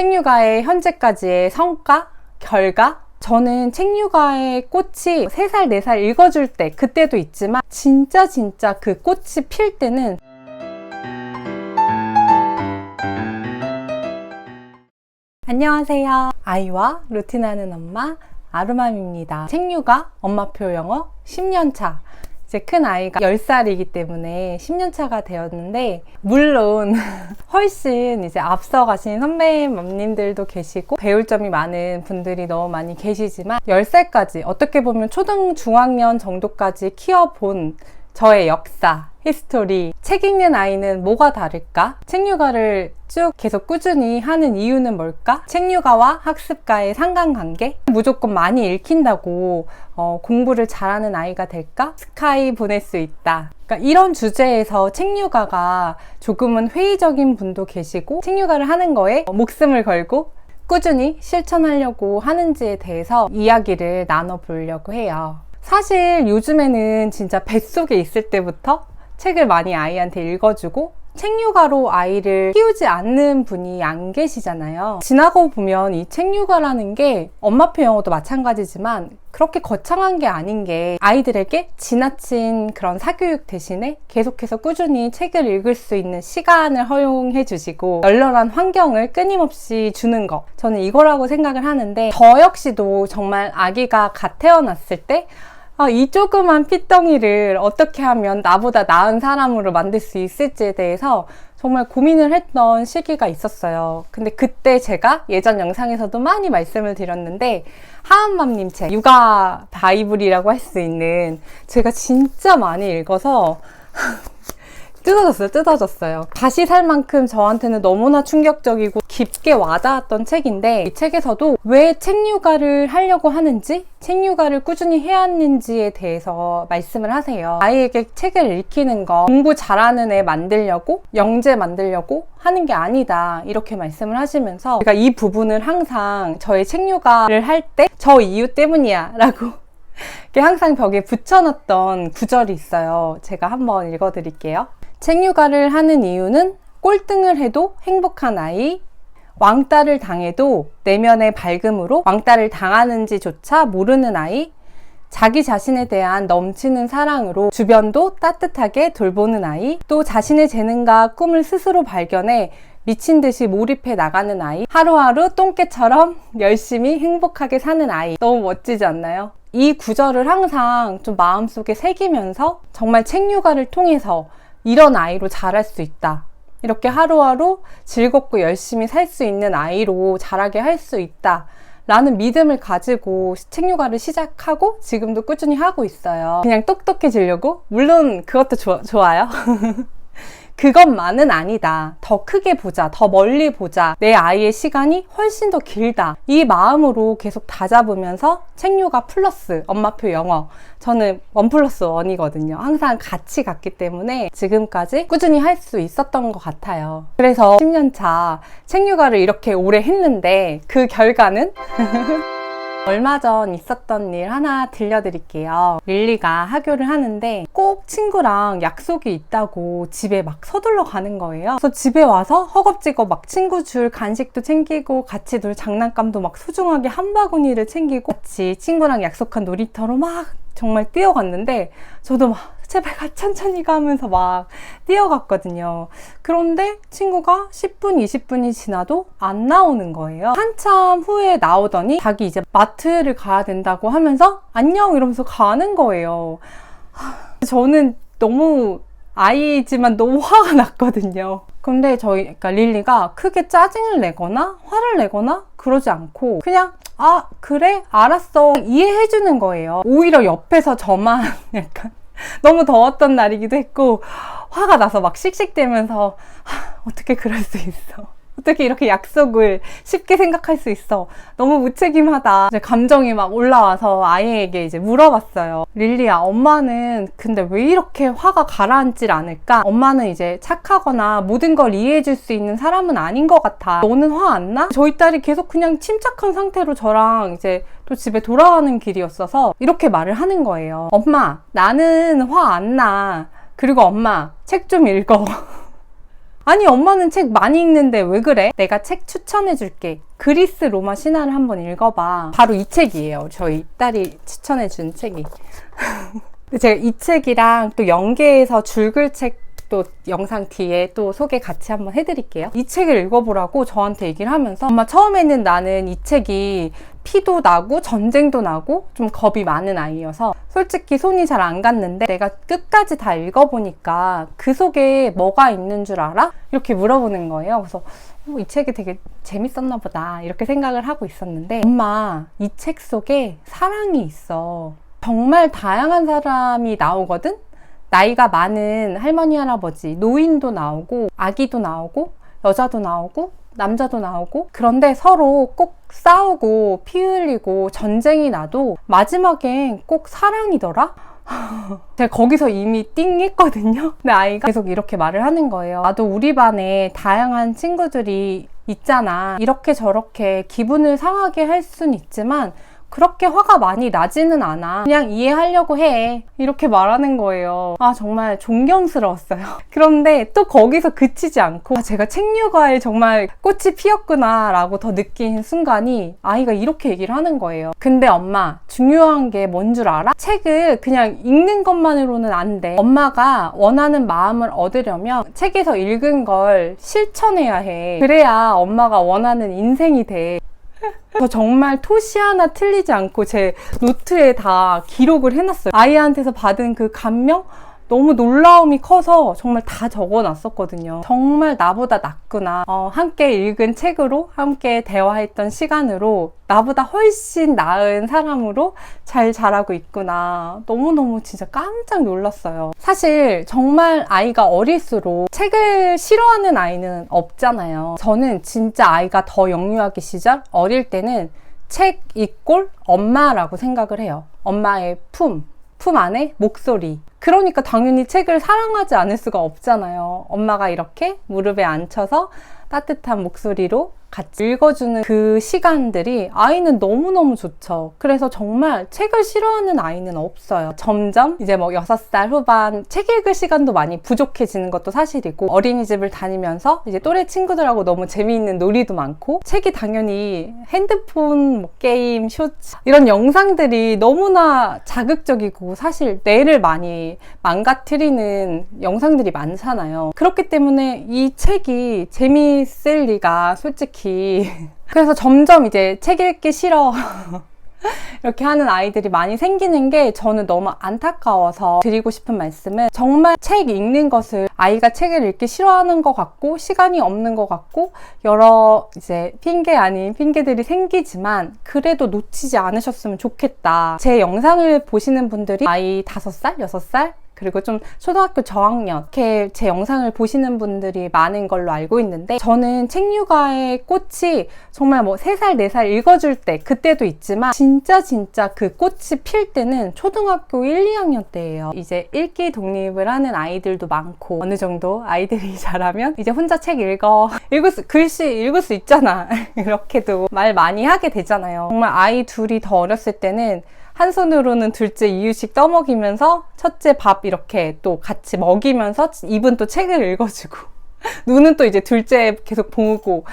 책육아의 현재까지의 성과, 결과, 저는 책육아의 꽃이 3살, 4살 읽어줄 때 그때도 있지만 진짜 그 꽃이 필 때는 안녕하세요. 아이와 루틴하는 엄마 아루맘입니다. 책육아 엄마표 영어 10년차. 이제 큰 아이가 10살이기 때문에 10년차가 되었는데, 물론 훨씬 이제 앞서 가신 선배님들도 계시고 배울 점이 많은 분들이 너무 많이 계시지만, 10살까지 어떻게 보면 초등 중학년 정도까지 키워본 저의 역사, 히스토리, 책 읽는 아이는 뭐가 다를까? 책육아를 쭉 계속 꾸준히 하는 이유는 뭘까? 책육아와 학습과의 상관관계? 무조건 많이 읽힌다고 공부를 잘하는 아이가 될까? 스카이 보낼 수 있다. 그러니까 이런 주제에서 책육아가 조금은 회의적인 분도 계시고, 책육아를 하는 거에 목숨을 걸고 꾸준히 실천하려고 하는지에 대해서 이야기를 나눠보려고 해요. 사실 요즘에는 진짜 뱃속에 있을 때부터 책을 많이 아이한테 읽어주고 책육아로 아이를 키우지 않는 분이 안 계시잖아요. 지나고 보면 이 책육아라는 게 엄마표 영어도 마찬가지지만 그렇게 거창한 게 아닌 게, 아이들에게 지나친 그런 사교육 대신에 계속해서 꾸준히 책을 읽을 수 있는 시간을 허용해 주시고 널널한 환경을 끊임없이 주는 거, 저는 이거라고 생각을 하는데, 저 역시도 정말 아기가 갓 태어났을 때 이 조그만 핏덩이를 어떻게 하면 나보다 나은 사람으로 만들 수 있을지에 대해서 정말 고민을 했던 시기가 있었어요. 근데 그때 제가 예전 영상에서도 많이 말씀을 드렸는데, 하은맘님 책, 육아 바이블이라고 할 수 있는, 제가 진짜 많이 읽어서 뜯어졌어요. 다시 살 만큼 저한테는 너무나 충격적이고 깊게 와닿았던 책인데, 이 책에서도 왜 책육아를 하려고 하는지, 책육아를 꾸준히 해야 하는지에 대해서 말씀을 하세요. 아이에게 책을 읽히는 거 공부 잘하는 애 만들려고, 영재 만들려고 하는 게 아니다, 이렇게 말씀을 하시면서, 제가 이 부분을 항상 저의 책육아를 할 때 저 이유 때문이야 라고 항상 벽에 붙여놨던 구절이 있어요. 제가 한번 읽어드릴게요. 책육아를 하는 이유는 꼴등을 해도 행복한 아이, 왕따를 당해도 내면의 밝음으로 왕따를 당하는지조차 모르는 아이, 자기 자신에 대한 넘치는 사랑으로 주변도 따뜻하게 돌보는 아이, 또 자신의 재능과 꿈을 스스로 발견해 미친 듯이 몰입해 나가는 아이, 하루하루 똥개처럼 열심히 행복하게 사는 아이. 너무 멋지지 않나요? 이 구절을 항상 좀 마음속에 새기면서 정말 책육아를 통해서 이런 아이로 자랄 수 있다, 이렇게 하루하루 즐겁고 열심히 살 수 있는 아이로 자라게 할 수 있다 라는 믿음을 가지고 책육아를 시작하고 지금도 꾸준히 하고 있어요. 그냥 똑똑해지려고? 물론 그것도 좋아요. 그것만은 아니다. 더 크게 보자, 더 멀리 보자, 내 아이의 시간이 훨씬 더 길다, 이 마음으로 계속 다잡으면서 책육아 플러스 엄마표 영어, 저는 1+1이거든요. 항상 같이 갔기 때문에 지금까지 꾸준히 할 수 있었던 것 같아요. 그래서 10년차 책육아를 이렇게 오래 했는데 그 결과는 얼마 전 있었던 일 하나 들려드릴게요. 릴리가 하교를 하는데 꼭 친구랑 약속이 있다고 집에 막 서둘러 가는 거예요. 그래서 집에 와서 허겁지겁 막 친구 줄 간식도 챙기고 같이 놀 장난감도 막 소중하게 한 바구니를 챙기고 같이 친구랑 약속한 놀이터로 막 정말 뛰어갔는데, 저도 막 제발 천천히 가면서 막 뛰어갔거든요. 그런데 친구가 10분, 20분이 지나도 안 나오는 거예요. 한참 후에 나오더니 자기 이제 마트를 가야 된다고 하면서 안녕 이러면서 가는 거예요. 저는 너무 아이지만 너무 화가 났거든요. 근데 그러니까 릴리가 크게 짜증을 내거나 화를 내거나 그러지 않고 그냥 그래? 알았어. 이해해주는 거예요. 오히려 옆에서 저만 약간 너무 더웠던 날이기도 했고 화가 나서 막 씩씩대면서 어떻게 그럴 수 있어, 어떻게 이렇게 약속을 쉽게 생각할 수 있어, 너무 무책임하다, 이제 감정이 막 올라와서 아이에게 이제 물어봤어요. 릴리야, 엄마는 근데 왜 이렇게 화가 가라앉질 않을까? 엄마는 이제 착하거나 모든 걸 이해해줄 수 있는 사람은 아닌 것 같아. 너는 화 안 나? 저희 딸이 계속 그냥 침착한 상태로 저랑 이제 또 집에 돌아가는 길이었어서 이렇게 말을 하는 거예요. 엄마, 나는 화 안 나. 그리고 엄마, 책 좀 읽어. 아니 엄마는 책 많이 읽는데 왜 그래? 내가 책 추천해줄게. 그리스 로마 신화를 한번 읽어봐. 바로 이 책이에요. 저희 딸이 추천해준 책이. 제가 이 책이랑 또 연계해서 줄글책 또 영상 뒤에 또 소개 같이 한번 해드릴게요. 이 책을 읽어보라고 저한테 얘기를 하면서 엄마 처음에는 나는 이 책이 피도 나고 전쟁도 나고 좀 겁이 많은 아이여서 솔직히 손이 잘 안 갔는데 내가 끝까지 다 읽어보니까 그 속에 뭐가 있는 줄 알아? 이렇게 물어보는 거예요. 그래서 이 책이 되게 재밌었나 보다 이렇게 생각을 하고 있었는데 엄마 이 책 속에 사랑이 있어. 정말 다양한 사람이 나오거든? 나이가 많은 할머니, 할아버지, 노인도 나오고 아기도 나오고 여자도 나오고 남자도 나오고 그런데 서로 꼭 싸우고 피 흘리고 전쟁이 나도 마지막엔 꼭 사랑이더라? 제가 거기서 이미 띵 했거든요. 근데 아이가 계속 이렇게 말을 하는 거예요. 나도 우리 반에 다양한 친구들이 있잖아. 이렇게 저렇게 기분을 상하게 할 순 있지만 그렇게 화가 많이 나지는 않아. 그냥 이해하려고 해. 이렇게 말하는 거예요. 아, 정말 존경스러웠어요. 그런데 또 거기서 그치지 않고 제가 책류가에 정말 꽃이 피었구나 라고 더 느낀 순간이 아이가 이렇게 얘기를 하는 거예요. 근데 엄마, 중요한 게 뭔 줄 알아? 책을 그냥 읽는 것만으로는 안 돼. 엄마가 원하는 마음을 얻으려면 책에서 읽은 걸 실천해야 해. 그래야 엄마가 원하는 인생이 돼. 저 정말 토시 하나 틀리지 않고 제 노트에 다 기록을 해놨어요. 아이한테서 받은 그 감명? 너무 놀라움이 커서 정말 다 적어놨었거든요. 정말 나보다 낫구나. 함께 읽은 책으로 함께 대화했던 시간으로 나보다 훨씬 나은 사람으로 잘 자라고 있구나. 너무너무 진짜 깜짝 놀랐어요. 사실 정말 아이가 어릴수록 책을 싫어하는 아이는 없잖아요. 저는 진짜 아이가 더 영유아기 시절 어릴 때는 책 이꼴 엄마라고 생각을 해요. 엄마의 품 안에 목소리. 그러니까 당연히 책을 사랑하지 않을 수가 없잖아요. 엄마가 이렇게 무릎에 앉혀서 따뜻한 목소리로 같이 읽어주는 그 시간들이 아이는 너무너무 좋죠. 그래서 정말 책을 싫어하는 아이는 없어요. 점점 이제 뭐 6살 후반 책 읽을 시간도 많이 부족해지는 것도 사실이고 어린이집을 다니면서 이제 또래 친구들하고 너무 재미있는 놀이도 많고 책이 당연히 핸드폰, 뭐 게임, 쇼츠 이런 영상들이 너무나 자극적이고 사실 뇌를 많이 망가뜨리는 영상들이 많잖아요. 그렇기 때문에 이 책이 재미있을 리가 솔직히 그래서 점점 이제 책 읽기 싫어 이렇게 하는 아이들이 많이 생기는 게 저는 너무 안타까워서 드리고 싶은 말씀은 정말 책 읽는 것을 아이가 책을 읽기 싫어하는 것 같고 시간이 없는 것 같고 여러 이제 핑계 아닌 핑계들이 생기지만 그래도 놓치지 않으셨으면 좋겠다. 제 영상을 보시는 분들이 아이 5살, 6살 그리고 좀 초등학교 저학년 이렇게 제 영상을 보시는 분들이 많은 걸로 알고 있는데 저는 책류가의 꽃이 정말 뭐 3살, 4살 읽어줄 때 그때도 있지만 진짜 그 꽃이 필 때는 초등학교 1, 2학년 때예요. 이제 읽기 독립을 하는 아이들도 많고 어느 정도 아이들이 자라면 이제 혼자 책 읽어 글씨 읽을 수 있잖아 이렇게도 말 많이 하게 되잖아요. 정말 아이 둘이 더 어렸을 때는 한 손으로는 둘째 이유식 떠먹이면서 첫째 밥 이렇게 또 같이 먹이면서 입은 또 책을 읽어주고 눈은 또 이제 둘째 계속 보고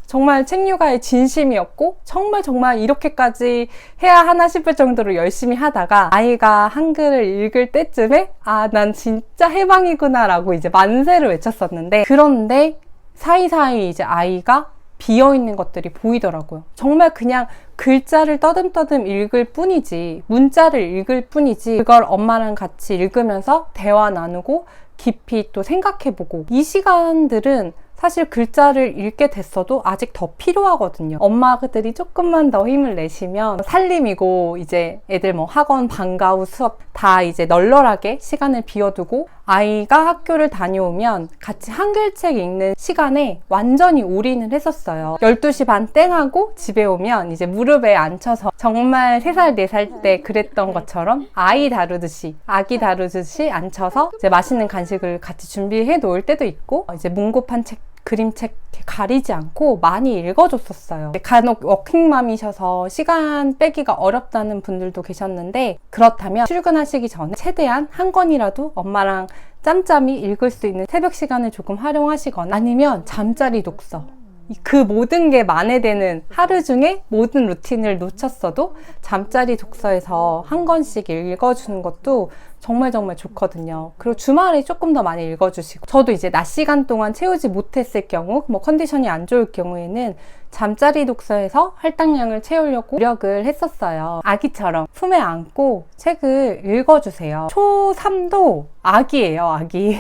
정말 책류가의 진심이었고 정말 이렇게까지 해야 하나 싶을 정도로 열심히 하다가 아이가 한글을 읽을 때쯤에 아, 난 진짜 해방이구나 라고 이제 만세를 외쳤었는데 그런데 사이사이 이제 아이가 비어있는 것들이 보이더라고요. 정말 그냥 글자를 떠듬떠듬 읽을 뿐이지 문자를 읽을 뿐이지 그걸 엄마랑 같이 읽으면서 대화 나누고 깊이 또 생각해보고 이 시간들은 사실 글자를 읽게 됐어도 아직 더 필요하거든요. 엄마들이 조금만 더 힘을 내시면 살림이고 이제 애들 뭐 학원, 방과 후 수업 다 이제 널널하게 시간을 비워두고 아이가 학교를 다녀오면 같이 한글책 읽는 시간에 완전히 올인을 했었어요. 12시 반 땡 하고 집에 오면 이제 무릎에 앉혀서 정말 3살, 4살 때 그랬던 것처럼 아기 다루듯이 앉혀서 이제 맛있는 간식을 같이 준비해 놓을 때도 있고 이제 문고판 책 그림책 가리지 않고 많이 읽어줬었어요. 간혹 워킹맘이셔서 시간 빼기가 어렵다는 분들도 계셨는데 그렇다면 출근하시기 전에 최대한 한 권이라도 엄마랑 짬짬이 읽을 수 있는 새벽 시간을 조금 활용하시거나 아니면 잠자리 독서. 그 모든 게 만회되는 하루 중에 모든 루틴을 놓쳤어도 잠자리 독서에서 한 권씩 읽어주는 것도 정말 좋거든요. 그리고 주말에 조금 더 많이 읽어주시고, 저도 이제 낮 시간 동안 채우지 못했을 경우, 컨디션이 안 좋을 경우에는 잠자리 독서에서 할당량을 채우려고 노력을 했었어요. 아기처럼 품에 안고 책을 읽어주세요. 초3도 아기예요, 아기.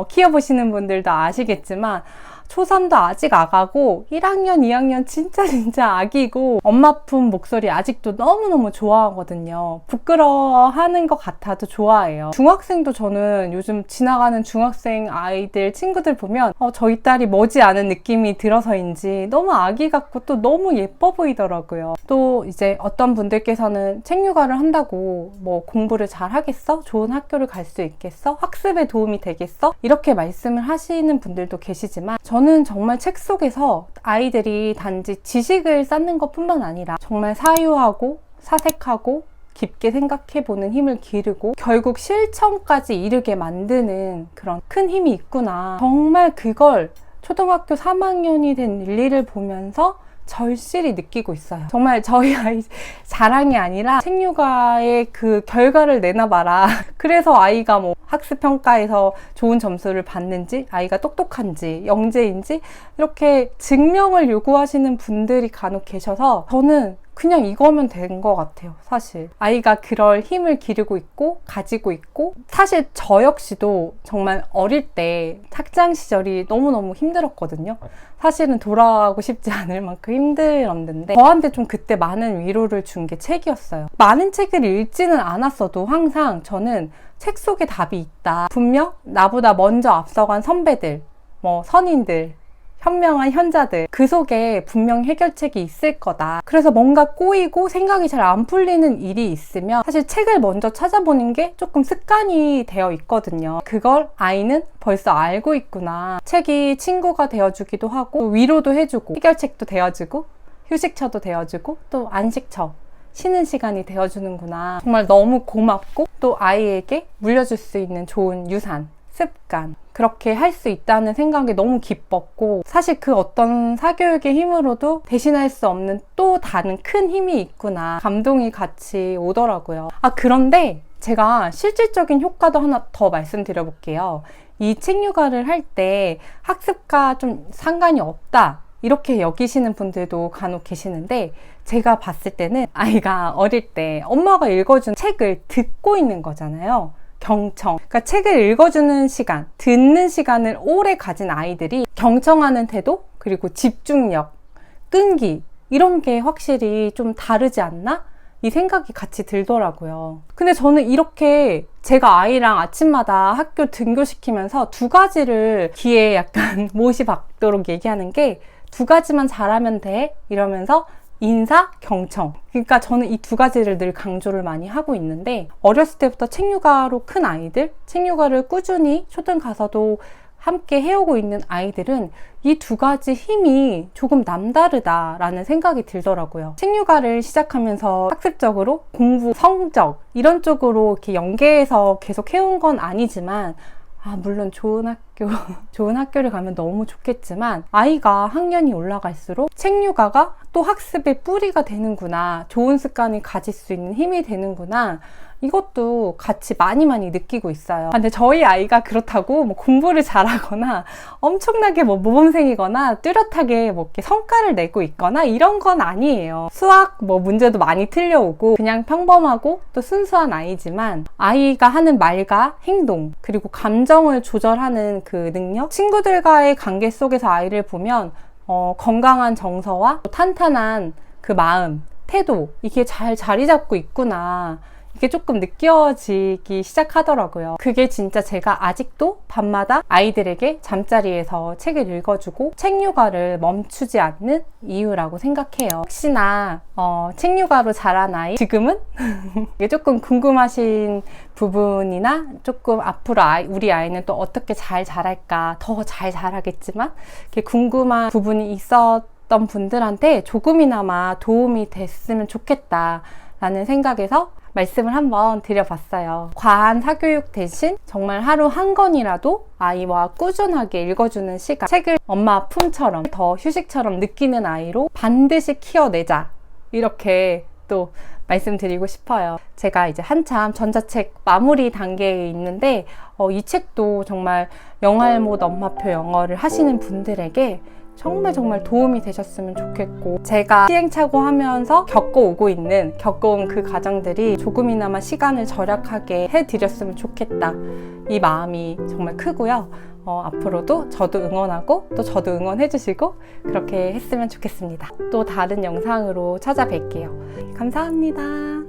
키워보시는 분들도 아시겠지만 초3도 아직 아가고 1학년, 2학년 진짜 아기고 엄마 품 목소리 아직도 너무너무 좋아하거든요. 부끄러워하는 것 같아도 좋아해요. 중학생도 저는 요즘 지나가는 중학생 아이들, 친구들 보면 저희 딸이 머지않은 느낌이 들어서인지 너무 아기 같고 또 너무 예뻐 보이더라고요. 또 이제 어떤 분들께서는 책육아를 한다고 뭐 공부를 잘 하겠어? 좋은 학교를 갈 수 있겠어? 학습에 도움이 되겠어? 이렇게 말씀을 하시는 분들도 계시지만 저는 정말 책 속에서 아이들이 단지 지식을 쌓는 것 뿐만 아니라 정말 사유하고 사색하고 깊게 생각해보는 힘을 기르고 결국 실천까지 이르게 만드는 그런 큰 힘이 있구나. 정말 그걸 초등학교 3학년이 된 릴리를 보면서 절실히 느끼고 있어요. 정말 저희 아이 자랑이 아니라 책육아의 그 결과를 내놔봐라. 그래서 아이가 뭐 학습평가에서 좋은 점수를 받는지, 아이가 똑똑한지, 영재인지 이렇게 증명을 요구하시는 분들이 간혹 계셔서 저는 그냥 이거면 된 것 같아요. 사실 아이가 그럴 힘을 기르고 있고 가지고 있고, 사실 저 역시도 정말 어릴 때 학창 시절이 너무너무 힘들었거든요. 사실은 돌아가고 싶지 않을 만큼 힘들었는데 저한테 좀 그때 많은 위로를 준 게 책이었어요. 많은 책을 읽지는 않았어도 항상 저는 책 속에 답이 있다. 분명 나보다 먼저 앞서간 선배들, 선인들, 현명한 현자들, 그 속에 분명 해결책이 있을 거다. 그래서 뭔가 꼬이고 생각이 잘 안 풀리는 일이 있으면 사실 책을 먼저 찾아보는 게 조금 습관이 되어 있거든요. 그걸 아이는 벌써 알고 있구나. 책이 친구가 되어주기도 하고 위로도 해주고 해결책도 되어주고 휴식처도 되어주고 또 안식처, 쉬는 시간이 되어주는구나. 정말 너무 고맙고 또 아이에게 물려줄 수 있는 좋은 유산, 습관, 그렇게 할 수 있다는 생각이 너무 기뻤고, 사실 그 어떤 사교육의 힘으로도 대신할 수 없는 또 다른 큰 힘이 있구나, 감동이 같이 오더라고요. 그런데 제가 실질적인 효과도 하나 더 말씀드려 볼게요. 이 책육아를 할 때 학습과 좀 상관이 없다 이렇게 여기시는 분들도 간혹 계시는데, 제가 봤을 때는 아이가 어릴 때 엄마가 읽어준 책을 듣고 있는 거잖아요. 경청. 그러니까 책을 읽어주는 시간, 듣는 시간을 오래 가진 아이들이 경청하는 태도, 그리고 집중력, 끈기, 이런 게 확실히 좀 다르지 않나? 이 생각이 같이 들더라고요. 근데 저는 이렇게 제가 아이랑 아침마다 학교 등교시키면서 두 가지를 귀에 약간 못이 박도록 얘기하는 게, 두 가지만 잘하면 돼 이러면서 인사, 경청. 그러니까 저는 이 두 가지를 늘 강조를 많이 하고 있는데, 어렸을 때부터 책육아로 큰 아이들, 책육아를 꾸준히 초등 가서도 함께 해오고 있는 아이들은 이 두 가지 힘이 조금 남다르다라는 생각이 들더라고요. 책육아를 시작하면서 학습적으로 공부, 성적 이런 쪽으로 이렇게 연계해서 계속 해온 건 아니지만, 물론 좋은 학교, 좋은 학교를 가면 너무 좋겠지만 아이가 학년이 올라갈수록 책육아가 또 학습의 뿌리가 되는구나, 좋은 습관을 가질 수 있는 힘이 되는구나, 이것도 같이 많이 느끼고 있어요. 근데 저희 아이가 그렇다고 공부를 잘하거나 엄청나게 모범생이거나 뚜렷하게 이렇게 성과를 내고 있거나 이런 건 아니에요. 수학 문제도 많이 틀려오고 그냥 평범하고 또 순수한 아이지만, 아이가 하는 말과 행동, 그리고 감정을 조절하는 그 능력, 친구들과의 관계 속에서 아이를 보면 건강한 정서와 탄탄한 그 마음, 태도, 이게 잘 자리 잡고 있구나, 이게 조금 느껴지기 시작하더라고요. 그게 진짜 제가 아직도 밤마다 아이들에게 잠자리에서 책을 읽어주고 책육아를 멈추지 않는 이유라고 생각해요. 혹시나 책육아로 자란 아이, 지금은 이게 조금 궁금하신 부분이나 조금 앞으로 우리 아이는 또 어떻게 잘 자랄까, 더 잘 자라겠지만 이렇게 궁금한 부분이 있었던 분들한테 조금이나마 도움이 됐으면 좋겠다 라는 생각에서 말씀을 한번 드려봤어요. 과한 사교육 대신 정말 하루 한 권이라도 아이와 꾸준하게 읽어주는 시간, 책을 엄마 품처럼 더 휴식처럼 느끼는 아이로 반드시 키워내자, 이렇게 또 말씀드리고 싶어요. 제가 이제 한참 전자책 마무리 단계에 있는데 이 책도 정말 영알못 엄마표 영어를 하시는 분들에게 정말 도움이 되셨으면 좋겠고, 제가 시행착오하면서 겪어온 그 과정들이 조금이나마 시간을 절약하게 해드렸으면 좋겠다, 이 마음이 정말 크고요. 앞으로도 저도 응원하고 또 저도 응원해주시고 그렇게 했으면 좋겠습니다. 또 다른 영상으로 찾아뵐게요. 감사합니다.